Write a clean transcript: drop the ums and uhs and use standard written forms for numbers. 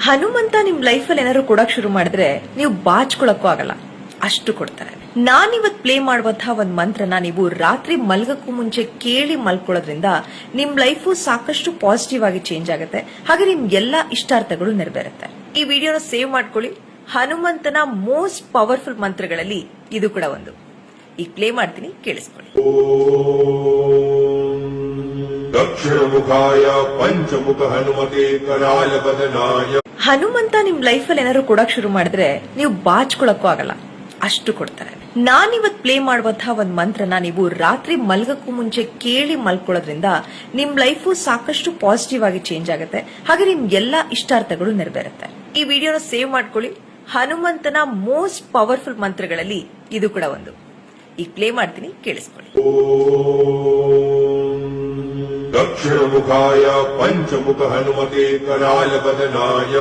ಹನುಮಂತ ನಿಮ್ ಲೈಫ್ ಅಲ್ಲಿ ಏನಾದ್ರು ಕೊಡಕ್ ಶುರು ಮಾಡಿದ್ರೆ ನೀವು ಬಾಚ್ಕೊಳಕ್ಕೂ ಆಗಲ್ಲ, ಅಷ್ಟು ಕೊಡ್ತಾರೆ. ನಾನಿವತ್ ಪ್ಲೇ ಮಾಡುವಂತಹ ಒಂದ್ ಮಂತ್ರನ ನೀವು ರಾತ್ರಿ ಮಲ್ಗಕ್ಕೂ ಮುಂಚೆ ಕೇಳಿ ಮಲ್ಕೊಳ್ಳೋದ್ರಿಂದ ನಿಮ್ ಲೈಫು ಸಾಕಷ್ಟು ಪಾಸಿಟಿವ್ ಆಗಿ ಚೇಂಜ್ ಆಗುತ್ತೆ. ಹಾಗೆ ನಿಮ್ ಎಲ್ಲಾ ಇಷ್ಟಾರ್ಥಗಳು ನೆರವೇರುತ್ತೆ. ಈ ವಿಡಿಯೋನ ಸೇವ್ ಮಾಡ್ಕೊಳ್ಳಿ. ಹನುಮಂತನ ಮೋಸ್ಟ್ ಪವರ್ಫುಲ್ ಮಂತ್ರಗಳಲ್ಲಿ ಇದು ಕೂಡ ಒಂದು. ಈಗ ಪ್ಲೇ ಮಾಡ್ತೀನಿ, ಕೇಳಿಸ್ಕೊಳ್ಳಿ. ದಕ್ಷಿಣ ಮುಖಾಯ ಪಂಚಮುಖ ಹನುಮತೆ ಕರಾಲ ಬದನಾಯ. ಹನುಮಂತ ನಿಮ್ ಲೈಫ್ ಅಲ್ಲಿ ಏನಾದ್ರು ಕೊಡಕ್ ಶುರು ಮಾಡಿದ್ರೆ ನೀವು ಬಾಚ್ಕೊಳಕ್ಕೂ ಆಗಲ್ಲ, ಅಷ್ಟು ಕೊಡ್ತಾರೆ. ನಾನಿವತ್ ಪ್ಲೇ ಮಾಡುವಂತಹ ಒಂದ್ ಮಂತ್ರನ ನೀವು ರಾತ್ರಿ ಮಲ್ಗಕ್ಕೂ ಮುಂಚೆ ಕೇಳಿ ಮಲ್ಕೊಳ್ಳೋದ್ರಿಂದ ನಿಮ್ ಲೈಫು ಸಾಕಷ್ಟು ಪಾಸಿಟಿವ್ ಆಗಿ ಚೇಂಜ್ ಆಗುತ್ತೆ. ಹಾಗೆ ನಿಮ್ ಎಲ್ಲಾ ಇಷ್ಟಾರ್ಥಗಳು ನೆರವೇರುತ್ತೆ. ಈ ವಿಡಿಯೋನ ಸೇವ್ ಮಾಡ್ಕೊಳ್ಳಿ. ಹನುಮಂತನ ಮೋಸ್ಟ್ ಪವರ್ಫುಲ್ ಮಂತ್ರಗಳಲ್ಲಿ ಇದು ಕೂಡ ಒಂದು. ಈಗ ಪ್ಲೇ ಮಾಡ್ತೀನಿ, ಕೇಳಿಸ್ಕೊಳ್ಳಿ. ದಕ್ಷಿಣ ಮುಖಾಯ ಪಂಚಮುಖ ಹನುಮತೆ ಕರಾಲ ಬದನಾಯ.